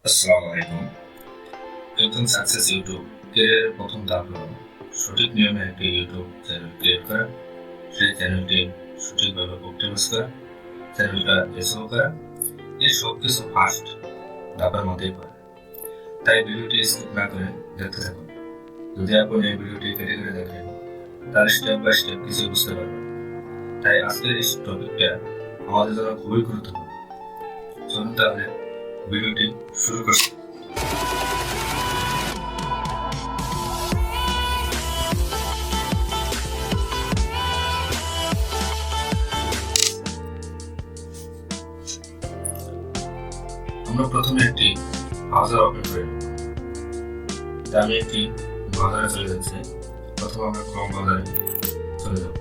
আসসালামু আলাইকুম। একজন সাকসেস ইউটিউব ক্যারিয়ারের প্রথম ধাপ হল সঠিক নিয়মে একটি ইউটিউব চ্যানেল ক্রিয়েট করা, সেই চ্যানেলটি সঠিকভাবে অপটিমাইজ করা, চ্যানেলটা এসও করা। এই সব কিছু ফার্স্ট ধাপের মধ্যেই পড়ে। তাই ভিডিওটি স্কিপ না করে দেখতে থাকুন। যদি আপনি এই ভিডিওটি কেটে কেটে দেখেন তাহলে স্টেপ বাই স্টেপ কিছু বুঝতে পারবেন। তাই আজকের এই টপিকটা আমাদের জন্য খুবই গুরুত্বপূর্ণ। চলুন তাহলে ভিডিওটি শুরু করছি। আমরা প্রথমে একটি ব্রাউজার ওপেন করে নেব। আমি একটি ব্রাউজারে চলে যাচ্ছি। প্রথমে আমরা ক্রোম ব্রাউজারে চলে যাব।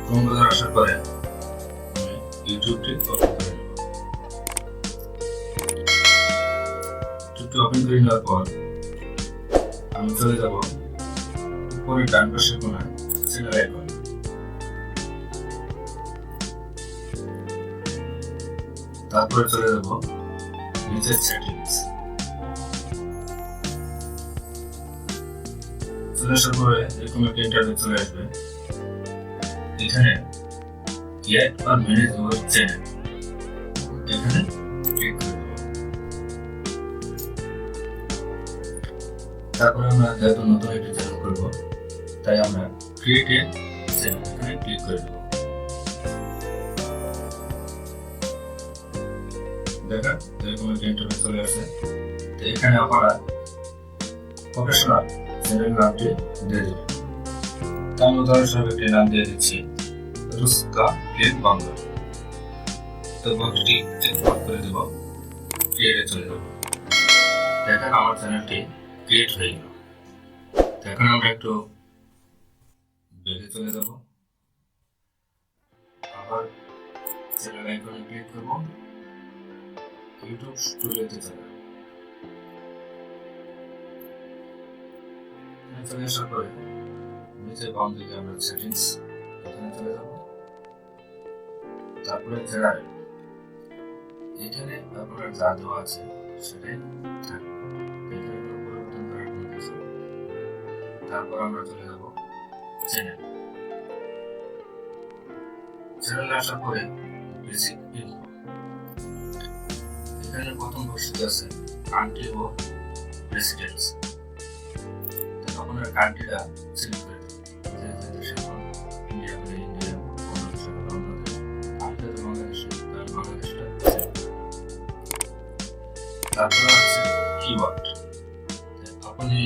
ক্রোম ব্রাউজার আসার পরে আমি ইউটিউবটি ওপেন করে নেব। ইউটিউবটি ওপেন করে নেওয়ার পর আমি চলে যাব উপরে ডান পাশের কোণায় চ্যানেল আইকন। তারপরে চলে যাব নিচের সেটিংস। চলে আসার পরে এরকম একটা ইন্টারফেস চলে আসবে। এখানে ক্রিয়েট বা ম্যানেজ ইউর চ্যানেল এখানে ক্লিক করে দেব। তারপরে আমরা যেহেতু নতুন একটি চ্যানেল করব তাই আমরা ক্রিয়েট এ চ্যানেল এখানে ক্লিক করে দেব। দেখেন এরকম একটা ইন্টারফেস চলে আসে। তো এখানে আপনারা প্রফেশনাল চ্যানেল নামটি দিয়ে দেবেন। তা আমি উদাহরণস্বরূপ একটি নাম দিয়ে দিচ্ছি রুস্কা প্লেন বাংলা। তো বক্সটি চেক করে দেব, ক্রিয়েটে চলে যাব। দেখেন আমার চ্যানেলটি ক্রিয়েট হয়ে গেল। এখন আমরা একটু বেড়ে চলে যাব, আবার চ্যানেল আইকনে ক্লিক করব, ইউটিউব স্টুডিওতে চলে যাব। চলে আসার পরে নিচে বাম দিকে আমরা সেটিংস এখানে চলে যাব। তারপরে জেনারেল, এখানে আপনার যা দেওয়া আছে সেটাই থাকবে, এখানে কোনো পরিবর্তন করার কোনো কিছু। তারপর আমরা চলে যাব চ্যানেল। চ্যানেলে আসার পরে বেসিক ইনফো, এখানে প্রথম বক্সটি আছে কান্ট্রি ও রেসিডেন্স। আপনার কান্ট্রিটা সিলেক্ট করে দেবেন, যে দেশে ইন্ডিয়া হলে ইন্ডিয়া, অন্য দেশ হলে অন্য দেশ, আমি যদি বাংলাদেশে তাহলে বাংলাদেশটা সিলেক্ট করে দেবেন। তারপরে আছে কিওয়ার্ড, আপনি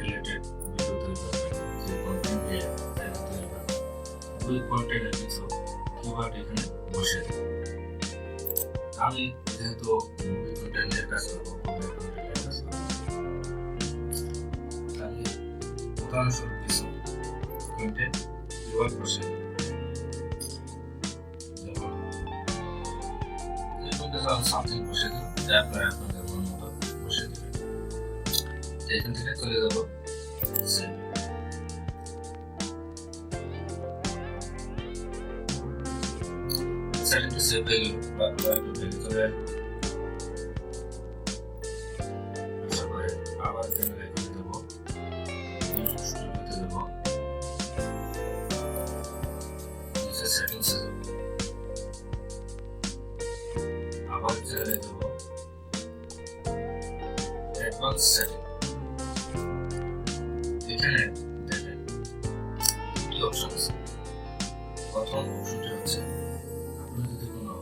রিলেটেড ভিডিও তৈরি করবেন, যে কন্টেন্ট দিয়ে চ্যানেল তৈরি করবেন ওই কন্টেন্টের কিছু কিওয়ার্ড এখানে বসিয়ে দেবেন। আমি যেহেতু মুভি কন্টেন্ট নিয়ে কাজ করবো, মুভি কন্টেন্ট নিয়ে কাজ করবো, আমি উদাহরণস্বরূপ কিছু কন্টেন্ট কিওয়ার্ড বসিয়ে দেবো। যেমন সামথিং বসিয়ে দিলাম, যা আপনারা আপনাদের মন মতো বসিয়ে দেবেন। এখান থেকে চলে যাবো সেটিংটি সেভ হয়ে গেল। একটু ভেঙে চলে আসবো, আসার পরে আবার চ্যানেল আইকনে দেবো, ইউটিউব স্টুডিওতে দেবো, নিচে সেটিংসে দেবো, আবার চ্যানেলে দেবো অ্যাডভান্স সেটিং। এখানে দেখেন কি অপশন আছে। প্রথম অপশনটি হচ্ছে আপনি যদি কোনো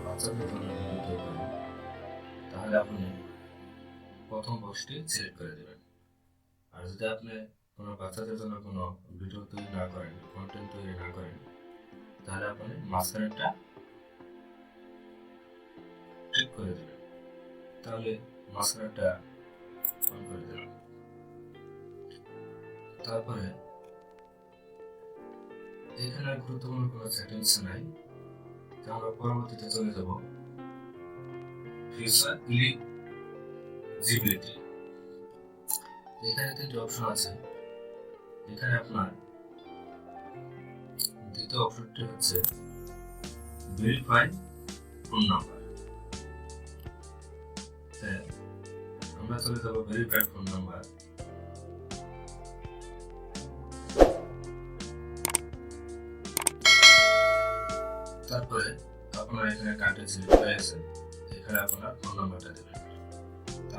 বাচ্চাদের জন্য ভিডিও তৈরি করেন তাহলে আপনি প্রথম বক্সটি সিলেক্ট করে দেবেন। আর যদি আপনি কোনো বাচ্চাদের জন্য কোনো ভিডিও তৈরি না করেন, কন্টেন্ট তৈরি না করেন, তাহলে আপনি মাঝখানেরটা ঠিক করে দেবেন। তাহলে মাঝখানেরটা অন করে দেবেন। তারপরে এখানে গুরুত্বপূর্ণ কোনো সেটিংস নাই, আমরা পরবর্তীতে চলে যাব ফিচার এলিজিবিলিটি। এখানে তিনটি অপশন আছে। এখানে আপনার দ্বিতীয় অপশনটি হচ্ছে ভেরিফাই ফোন নাম্বার। আমরা চলে যাবো ভেরিফাইড ফোন নাম্বার। তারপরে আপনার এখানে কান্ট্রি সিলেক্ট হয়ে আছে, এখানে আপনার ফোন নাম্বারটা দেবেন।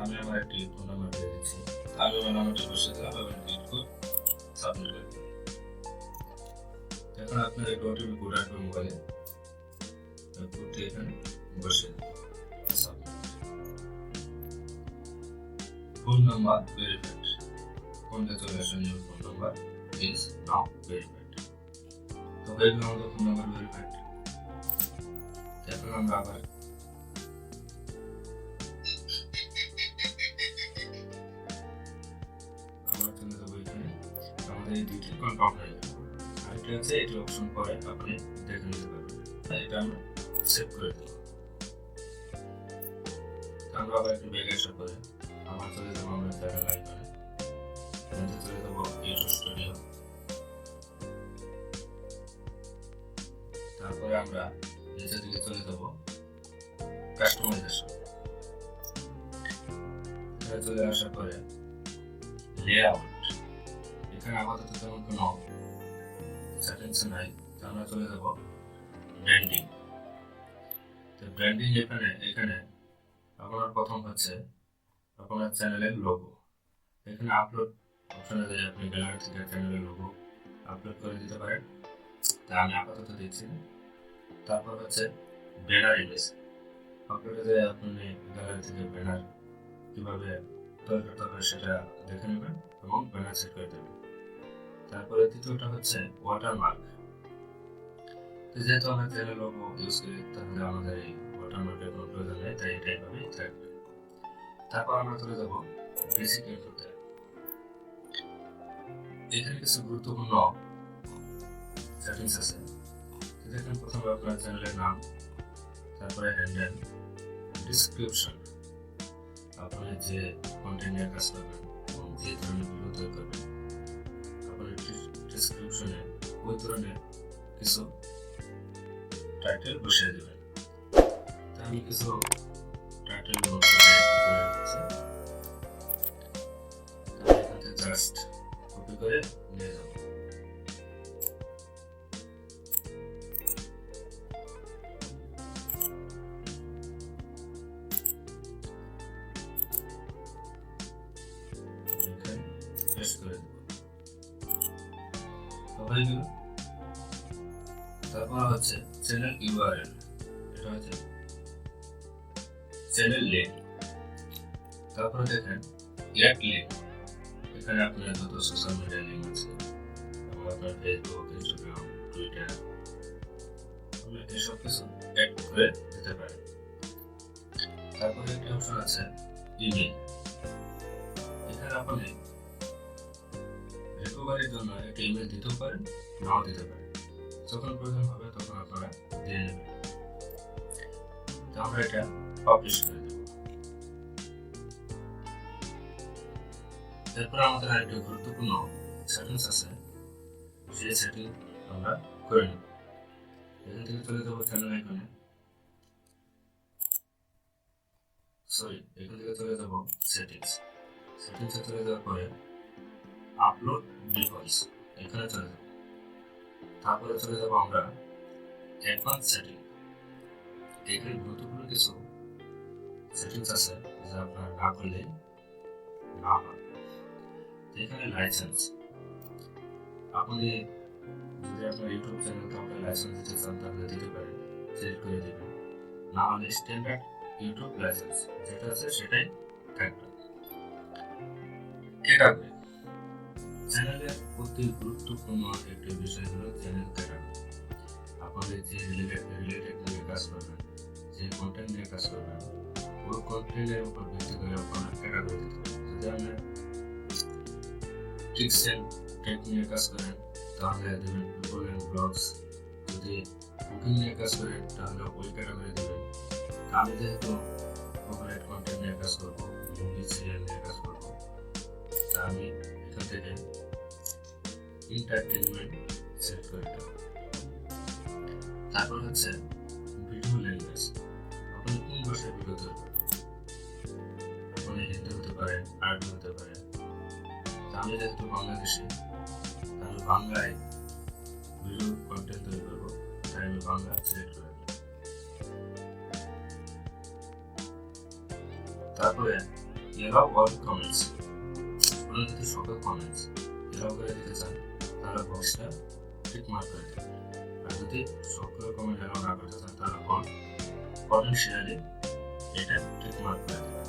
আমি আমার একটি ফোন নাম্বার দিয়ে দিচ্ছি। আমি আমার নাম্বারটা বসে দিলাম এবং ক্লিক করে সাবমিট করে দিলাম। এখন আপনার একটা ওটিপি কোড আসবে মোবাইলে, কোডটি এখানে বসে দিন। Phone number verified. Congratulations, your phone number is now verified. তো হয়ে গেল আমাদের ফোন নাম্বার ভেরিফাইড। এখন আমরা আবার চলে যাবো এখানে। আমাদের এই দুইটি কনফার্ম হয়ে গেল। আরেকটা আছে, এটি অপশন পরে আপনি দেখে নিতে পারবেন। এটা আমরা সেভ করে দেব। আমরা আবার একটু ব্যাক আসার পরে আবার চলে যাবো আমরা চ্যানেল আইকনে, চলে যাবো ইউটিউব স্টুডিও। তারপরে আমরা নিচের দিকে চলে যাবো কাস্টমাইজেশন। চলে আসার পরে লেআউট, এখানে আপাতত তেমন কোনো সেটিংস নাই। আমরা চলে যাব ব্র্যান্ডিং। তো ব্র্যান্ডিং এখানে আপনার প্রথম হচ্ছে আপনার চ্যানেলের লোগো। এখানে আপলোড অপশনে যে আপনি গ্যালারি থেকে চ্যানেলের লোগো আপলোড করে দিতে পারেন, তা আমি আপাতত দিচ্ছি না। তারপর হচ্ছে ব্যানার ইমেজ, আপলোডে যে আপনি গ্যালারি থেকে ব্যানার কীভাবে তৈরি করতে হবে সেটা দেখে নেবেন এবং ব্যানার সেট করে দেবেন। তারপরে তৃতীয়টা হচ্ছে ওয়াটারমার্ক। যেহেতু আমরা চ্যানেল লোগো ইউজ করি, তাহলে আমাদের এই ওয়াটারমার্কের কোনো প্রয়োজন নেই, তাই এটা এইভাবেই থাকবে। তারপর আমরা চলে যাব বেসিক ইনপুটে। এখানে কিছু গুরুত্বপূর্ণ সেটিংস আছে। দেখেন, প্রথমে আপনার চ্যানেলের নাম, তারপরে হ্যান্ডেল, ডিসক্রিপশন, আপনি যে কন্টেন্ট নিয়ে কাজ করবেন এবং যে ধরনের ভিডিও তৈরি করবেন, আপনার ডিসক্রিপশনে ওই ধরনের কিছু টাইটেল বসিয়ে দেবেন। আমি কিছু টাইটেল জাস্ট কপি করে নিয়ে যাব। তারপর হচ্ছে চ্যানেল ইউআরএল, এটা হচ্ছে চ্যানেল লিঙ্ক। তারপরে দেখেন অ্যাড লিঙ্ক, এখানে আপনার যত সোশ্যাল মিডিয়া লিঙ্ক আছে, আপনার ফেসবুক, ইনস্টাগ্রাম, টুইটার, এসব কিছু অ্যাড করে দিতে পারেন। তারপরে একটি অপশন আছে ইমেল, এখানে আপনি রিকভারির জন্য একটা ইমেল দিতেও পারেন, নাও দিতে পারেন। যখন প্রয়োজন হবে তখন আপনারা দিয়ে নেবেন। তো আমরা এটা পাবলিশ করে দেব। এরপর আমাদের আরেকটি গুরুত্বপূর্ণ সেটিংস আছে, সেই সেটিং আমরা করে নেব। এখান থেকে চলে যাব চ্যানেল আইকনে, এখান থেকে চলে যাব সেটিংস। সেটিংসে চলে যাওয়ার পরে আপলোড ডিফল্টস, এখানে চলে যাব। তারপরে চলে যাব আমরা অ্যাডভান্স সেটিং। এখানে গুরুত্বপূর্ণ কিছু সেটিংস আছে যা আপনার না করলে না হয়। এখানে লাইসেন্স, আপনি যদি আপনার ইউটিউব চ্যানেলকে আপনি লাইসেন্স দিতে চান তাহলে দিতে পারেন, সিলেক্ট করে দেবেন। না হলে স্ট্যান্ডার্ড ইউটিউব লাইসেন্স যেটা আছে সেটাই থাকবে। ক্যাটাগরি, চ্যানেলের অতি গুরুত্বপূর্ণ একটি বিষয় হলো চ্যানেল ক্যাটাগরি। আপনাদের যে রিলেটেড নিয়ে কাজ করবেন, যে কন্টেন্ট নিয়ে কাজ করবেন, ওই কন্টেন্টের উপর ভিত্তি করে আপনারা ক্যাটাগরি দিতে পারেন। যদি আপনি টিপস এন্ড টেক নিয়ে কাজ করেন তাহলে দেবেন পিপল এন্ড ব্লগস, যদি কুকিং নিয়ে কাজ করেন তাহলে ওই ক্যাটাগরি দেবেন। আমি যেহেতু কর্পোরেট কন্টেন্ট নিয়ে কাজ করবো, মুভি সিরিয়াল নিয়ে কাজ করবো, তা আমি এখান থেকে এন্টারটেনমেন্ট সিলেক্ট করে দেব। তারপর হচ্ছে ভাষায় ভিডিও তৈরি করবেন। আপনি হিন্দি হতে পারে, আরবি হতে পারে। আমি যেহেতু বাংলাদেশি, তাহলে বাংলায় ভিডিও কন্টেন্ট তৈরি করবো, তাই আমি বাংলা সিলেক্ট করে দিই। তারপরে এলাও অল কমেন্টস, আপনি যদি সকল কমেন্টস এলাও করে দিতে চান তাহলে বক্সটা টিক মার্ক করে দেবেন। আর যদি সকল কমেন্ট এলাও না করতে চান তাহলে পটেনশিয়ালি এটা টিক মার্ক করে দেবেন।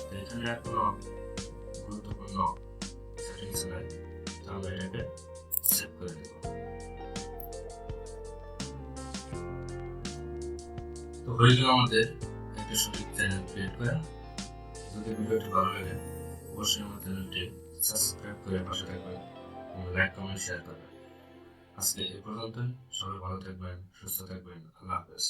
তো এখানে আর কোনো গুরুত্বপূর্ণ সেটিংস নাই, তো আমরা এটাকে সেভ করে দেব। তো হয়ে গেল আমাদের একটা সঠিক চ্যানেল ক্রিয়েট করা। যদি ভিডিওটি ভালো লাগে অবশ্যই আমার চ্যানেলটি সাবস্ক্রাইব করে পাশে থাকবেন এবং লাইক কমেন্ট শেয়ার করবেন। আজকে এই পর্যন্তই। সবাই ভালো থাকবেন, সুস্থ থাকবেন। আল্লাহ হাফেজ।